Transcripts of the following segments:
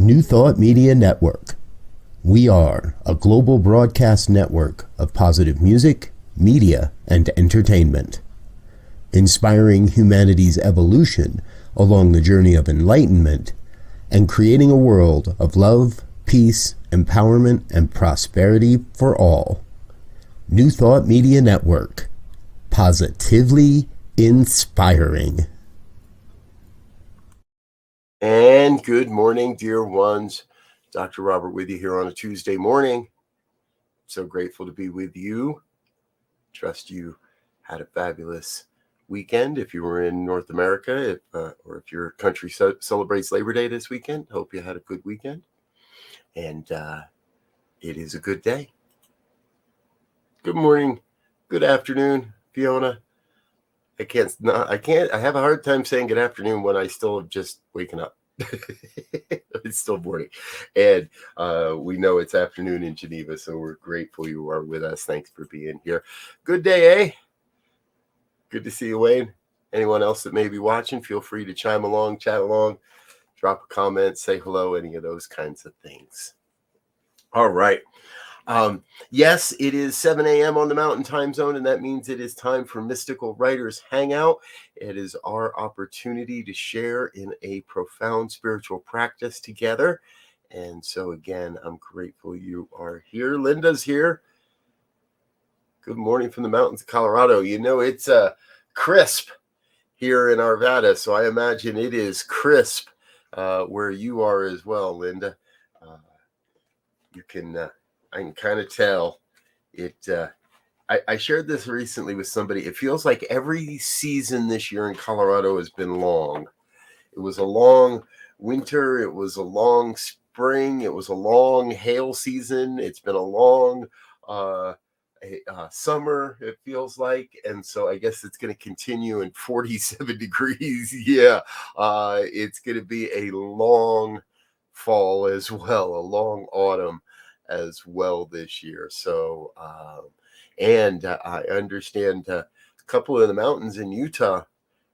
New Thought Media Network. We are a global broadcast network of positive music, media, and entertainment, inspiring humanity's evolution along the journey of enlightenment and creating a world of love, peace, empowerment, and prosperity for all. New Thought Media Network. Positively inspiring. And good morning, dear ones. Dr. Robert with you here on a Tuesday morning. So grateful to be with you. Trust you had a fabulous weekend if you were in North America, or if your country celebrates Labor Day this weekend. Hope you had a good weekend. And it is a good day. Good morning, good afternoon, Fiona. I have a hard time saying good afternoon when I still have just waken up. It's still morning. And we know it's afternoon in Geneva, so we're grateful you are with us. Thanks for being here. Good day, eh? Good to see you, Wayne. Anyone else that may be watching, feel free to chime along, chat along, drop a comment, say hello, any of those kinds of things. All right. Yes, it is 7 a.m. on the Mountain Time Zone, and that means it is time for Mystical Writers Hangout. It is our opportunity to share in a profound spiritual practice together. And so, again, I'm grateful you are here. Linda's here. Good morning from the mountains of Colorado. You know, it's crisp here in Arvada, so I imagine it is crisp where you are as well, Linda. I can kind of tell it. I shared this recently with somebody. It feels like every season this year in Colorado has been long. It was a long winter. It was a long spring. It was a long hail season. It's been a long summer, it feels like. And so I guess it's going to continue in 47 degrees. Yeah, it's going to be a long fall as well, a long autumn as well this year. So I understand a couple of the mountains in Utah,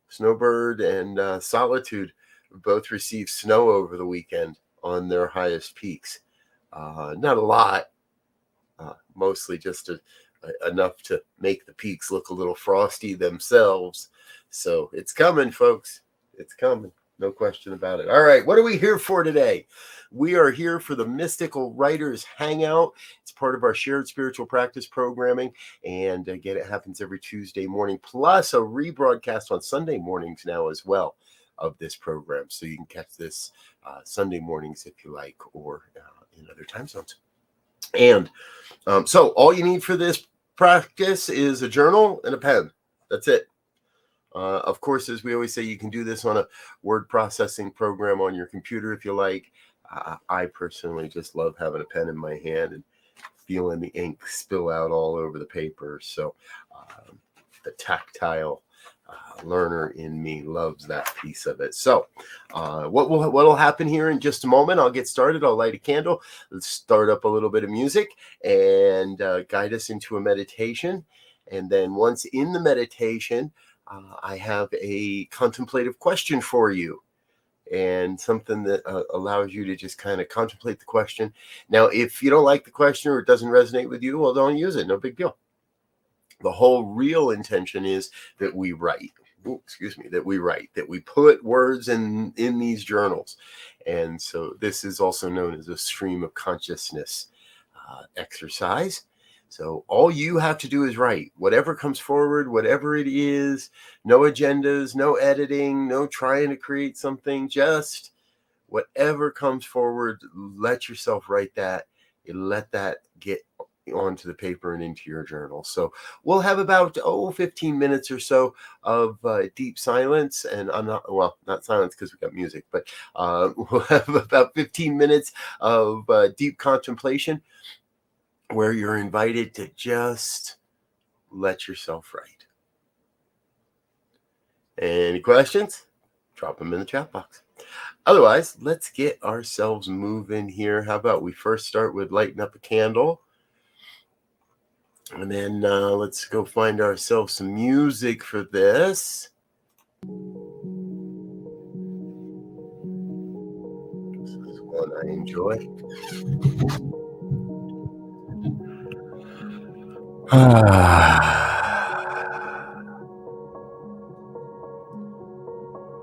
Snowbird and Solitude, both received snow over the weekend on their highest peaks. Not a lot, mostly just enough to make the peaks look a little frosty themselves. So it's coming, folks. It's coming. No question about it. All right, what are we here for today? We are here for the Mystical Writers Hangout. It's part of our shared spiritual practice programming. And again, it happens every Tuesday morning, plus a rebroadcast on Sunday mornings now as well of this program. So you can catch this Sunday mornings if you like, or in other time zones. And so all you need for this practice is a journal and a pen. That's it. Of course, as we always say, you can do this on a word processing program on your computer if you like. I personally just love having a pen in my hand and feeling the ink spill out all over the paper. So the tactile learner in me loves that piece of it. So what will happen here in just a moment? I'll get started. I'll light a candle. Let's start up a little bit of music and guide us into a meditation. And then once in the meditation, I have a contemplative question for you, and something that allows you to just kind of contemplate the question. Now, if you don't like the question or it doesn't resonate with you, well, don't use it. No big deal. The whole real intention is that we write. That we put words in these journals. And so this is also known as a stream of consciousness exercise. So all you have to do is write whatever comes forward, whatever it is. No agendas, no editing, no trying to create something. Just whatever comes forward, let yourself write that. And let that get onto the paper and into your journal. So we'll have about 15 minutes or so of deep silence. And not silence because we got music, but we'll have about 15 minutes of deep contemplation, where you're invited to just let yourself write. Any questions? Drop them in the chat box. Otherwise, let's get ourselves moving here. How about we first start with lighting up a candle? And then let's go find ourselves some music for this. This is one I enjoy.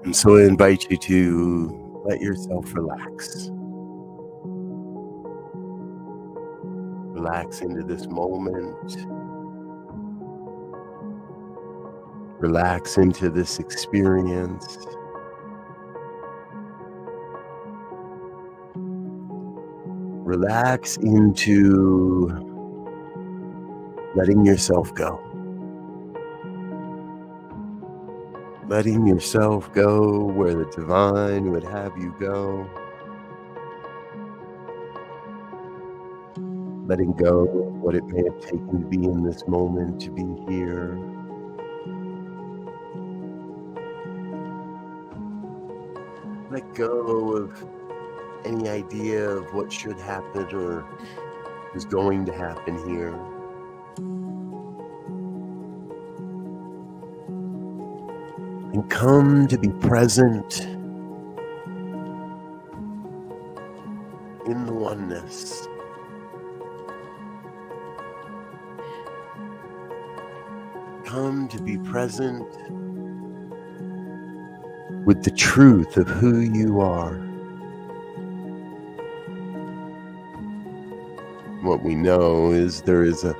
And so I invite you to let yourself relax. Relax into this moment. Relax into this experience. Relax into letting yourself go. Letting yourself go where the divine would have you go. Letting go of what it may have taken to be in this moment, to be here. Let go of any idea of what should happen or is going to happen here. And come to be present in the oneness. Come to be present with the truth of who you are. What we know is there is a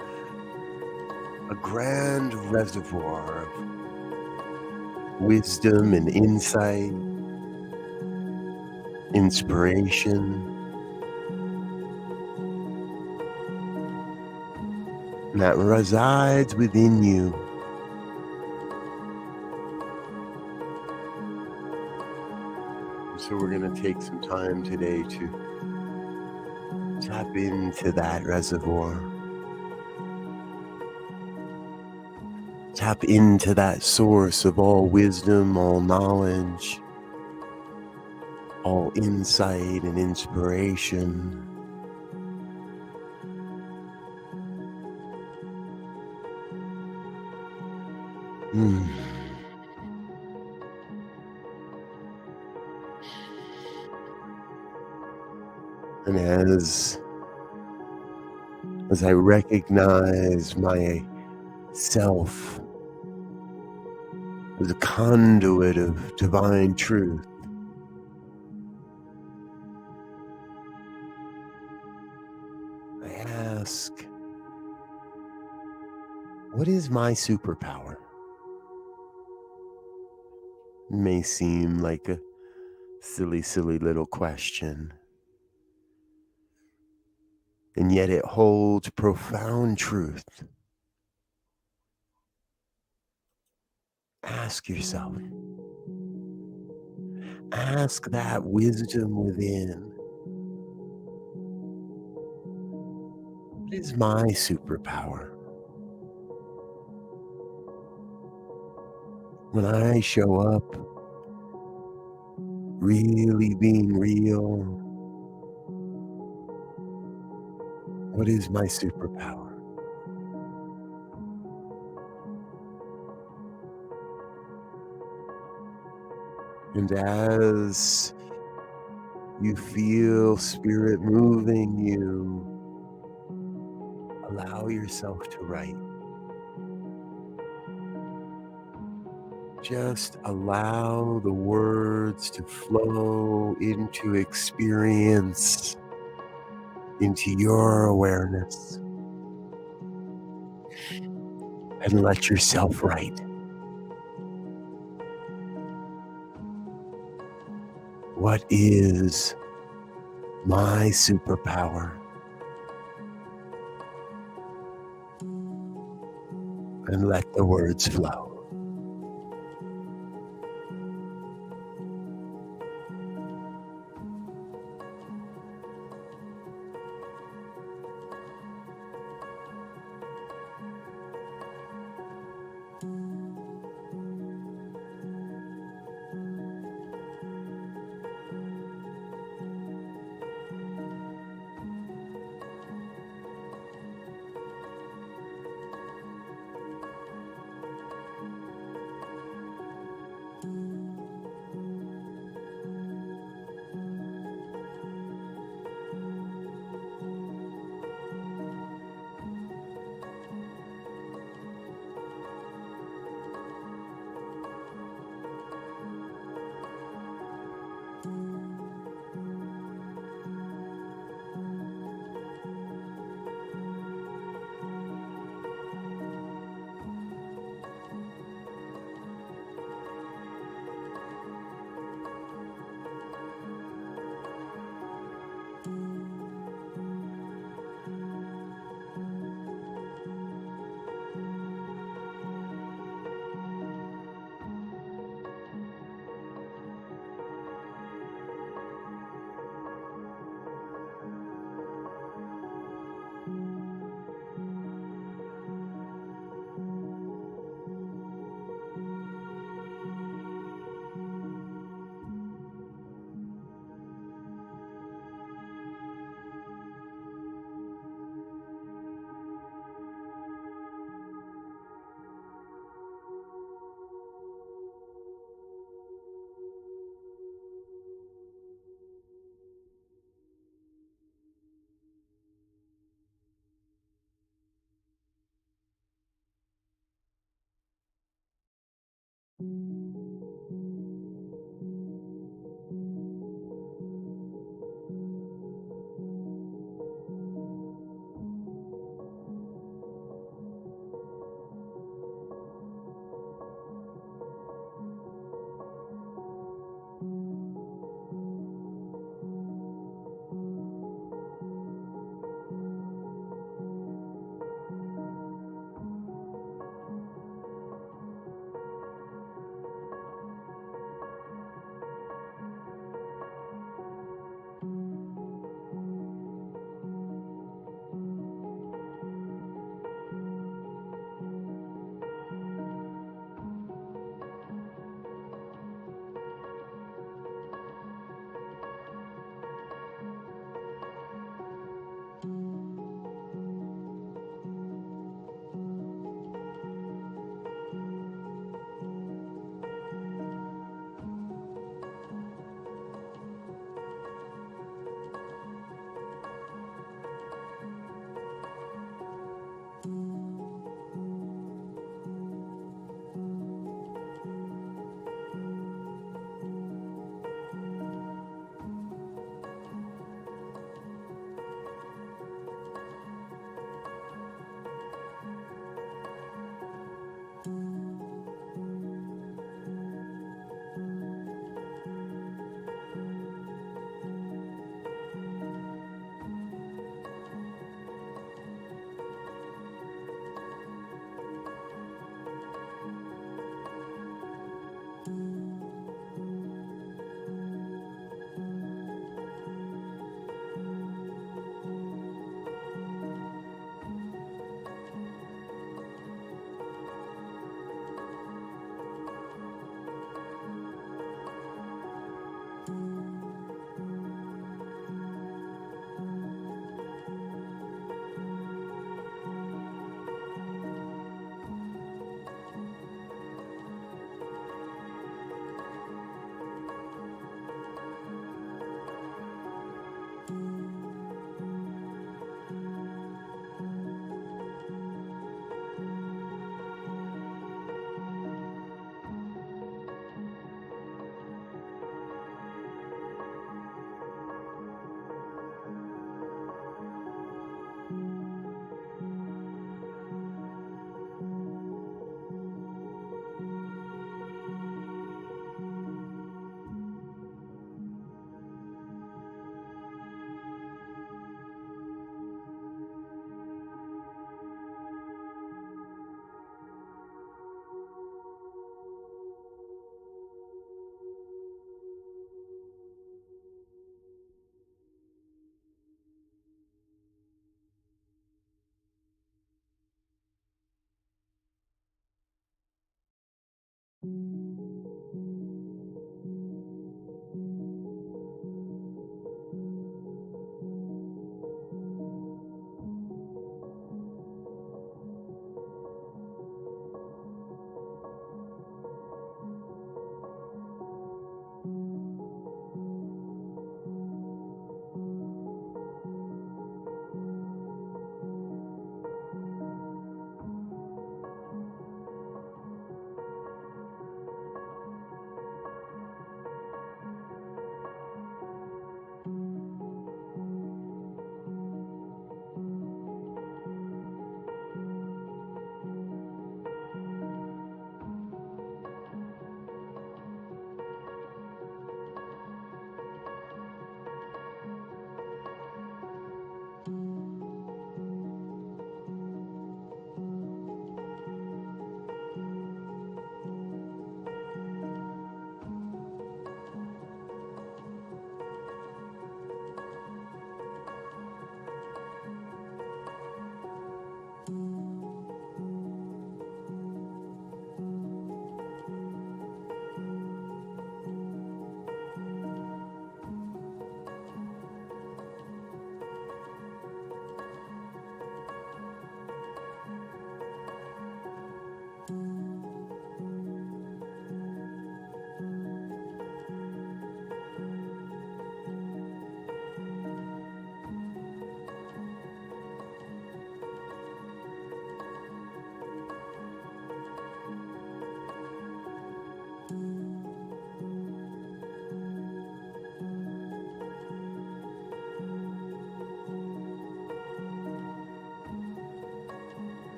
grand reservoir of wisdom and insight, inspiration, that resides within you. So we're going to take some time today to tap into that reservoir. Tap into that source of all wisdom, all knowledge, all insight and inspiration. And as I recognize myself as a conduit of divine truth, I ask, what is my superpower? It may seem like a silly little question, and yet it holds profound truth. Ask yourself. Ask that wisdom within. What is my superpower? When I show up, really being real, what is my superpower? And as you feel spirit moving you, allow yourself to write. Just allow the words to flow into experience, into your awareness, and let yourself write. What is my superpower? And let the words flow.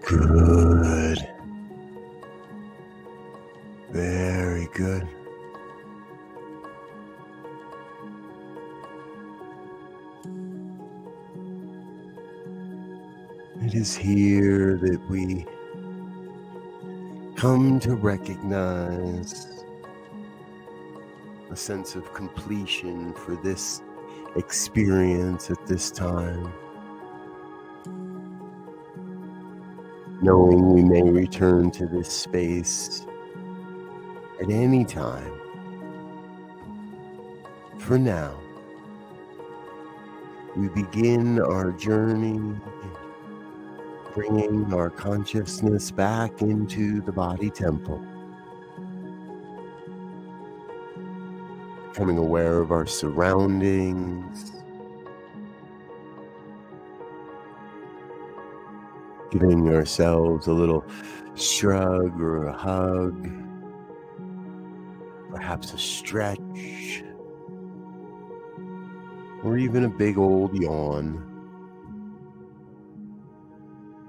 Good. Very good. It is here that we come to recognize a sense of completion for this experience at this time, knowing we may return to this space at any time. For now, we begin our journey, bringing our consciousness back into the body temple, becoming aware of our surroundings, giving ourselves a little shrug or a hug, perhaps a stretch, or even a big old yawn,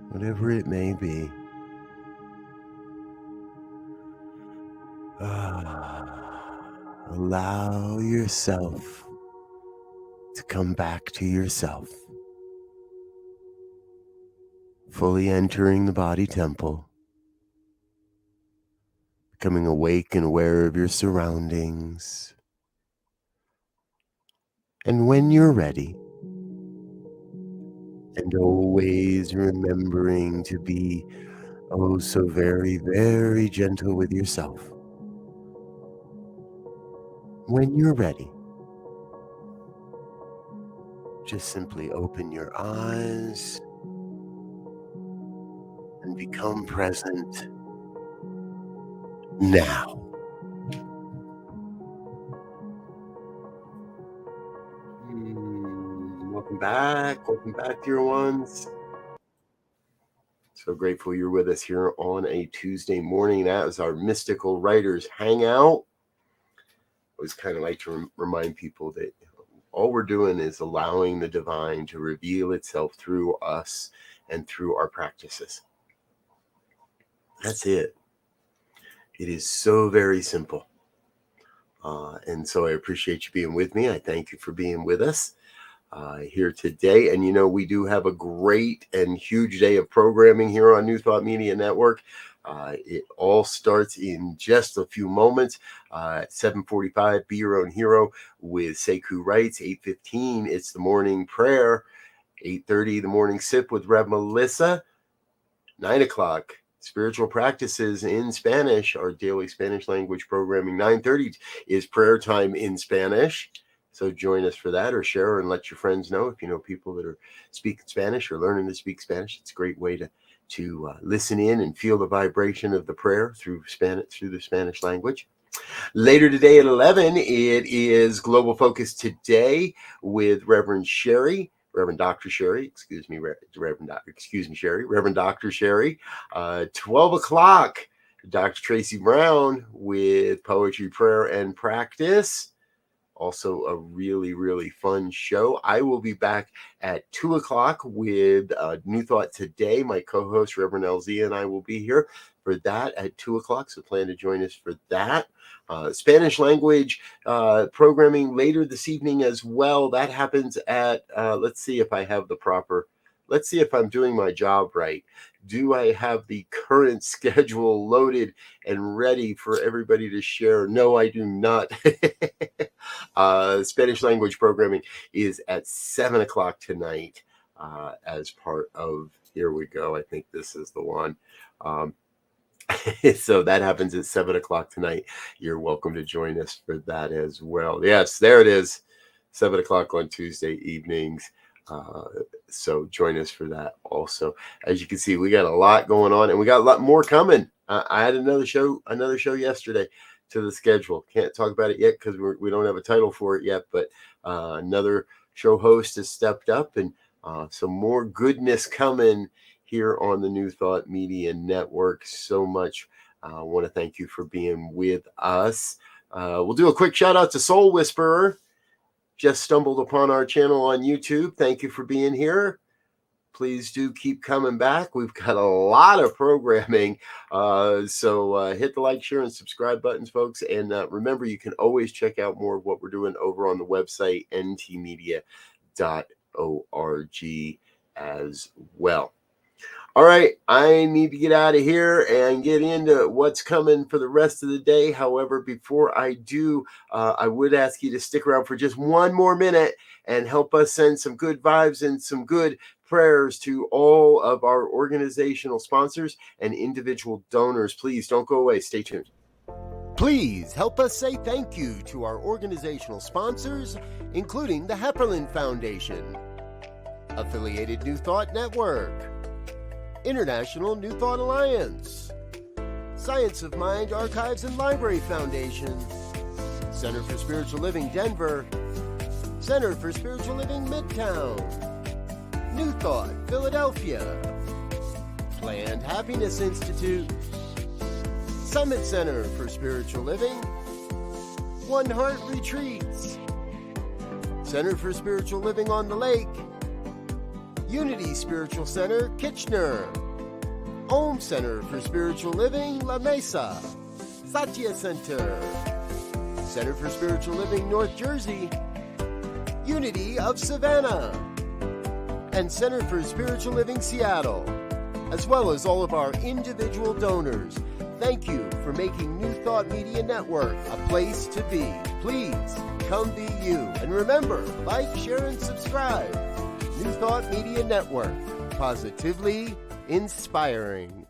whatever it may be. Allow yourself to come back to yourself, fully entering the body temple, becoming awake and aware of your surroundings. And when you're ready, and always remembering to be oh so very, very gentle with yourself, when you're ready, just simply open your eyes and become present now. Welcome back, dear ones. So grateful you're with us here on a Tuesday morning. That is our Mystical Writers Hangout. I always kind of like to remind people that all we're doing is allowing the divine to reveal itself through us and through our practices. That's it. It is so very simple. And so I appreciate you being with me. I thank you for being with us here today. And, we do have a great and huge day of programming here on New Thought Media Network. It all starts in just a few moments. 7:45, Be Your Own Hero with Sekou Writes. 8:15, it's the morning prayer. 8:30, the morning sip with Rev Melissa. 9 o'clock, spiritual practices in Spanish, our daily Spanish language programming. 9:30 is prayer time in Spanish. So join us for that, or share and let your friends know if you know people that are speaking Spanish or learning to speak Spanish. It's a great way to listen in and feel the vibration of the prayer through the Spanish language. Later today at 11, it is Global Focus Today with Reverend Dr. Sherry, Reverend Dr. Sherry. 12 o'clock, Dr. Tracy Brown with Poetry, Prayer, and Practice. Also a really, really fun show. I will be back at 2 o'clock with New Thought Today. My co-host, Reverend LZ, and I will be here for that at 2 o'clock. So plan to join us for that. Spanish language programming later this evening as well. That happens at, let's see if I'm doing my job right. Do I have the current schedule loaded and ready for everybody to share? No, I do not. Spanish language programming is at 7 o'clock tonight as part of, here we go. I think this is the one. So that happens at 7 o'clock tonight. You're welcome to join us for that as well. Yes, there it is. 7 o'clock on Tuesday evenings. So join us for that also. As you can see, we got a lot going on, and we got a lot more coming. I had another show yesterday to the schedule. Can't talk about it yet because we don't have a title for it yet, but another show host has stepped up, and some more goodness coming here on the New Thought Media Network. So much. I want to thank you for being with us. We'll do a quick shout out to Soul Whisperer. Just stumbled upon our channel on YouTube. Thank you for being here. Please do keep coming back. We've got a lot of programming. So hit the like, share, and subscribe buttons, folks. And remember, you can always check out more of what we're doing over on the website, ntmedia.org as well. All right, I need to get out of here and get into what's coming for the rest of the day. However, before I do, I would ask you to stick around for just one more minute and help us send some good vibes and some good prayers to all of our organizational sponsors and individual donors. Please don't go away. Stay tuned. Please help us say thank you to our organizational sponsors, including the Hepperlin Foundation, Affiliated New Thought Network, International New Thought Alliance, Science of Mind Archives and Library Foundation, Center for Spiritual Living Denver, Center for Spiritual Living Midtown, New Thought Philadelphia, Planned Happiness Institute, Summit Center for Spiritual Living, One Heart Retreats, Center for Spiritual Living on the Lake, Unity Spiritual Center, Kitchener, Om Center for Spiritual Living, La Mesa, Satya Center, Center for Spiritual Living, North Jersey, Unity of Savannah, and Center for Spiritual Living, Seattle, as well as all of our individual donors. Thank you for making New Thought Media Network a place to be. Please come be you. And remember, like, share, and subscribe. New Thought Media Network, positively inspiring.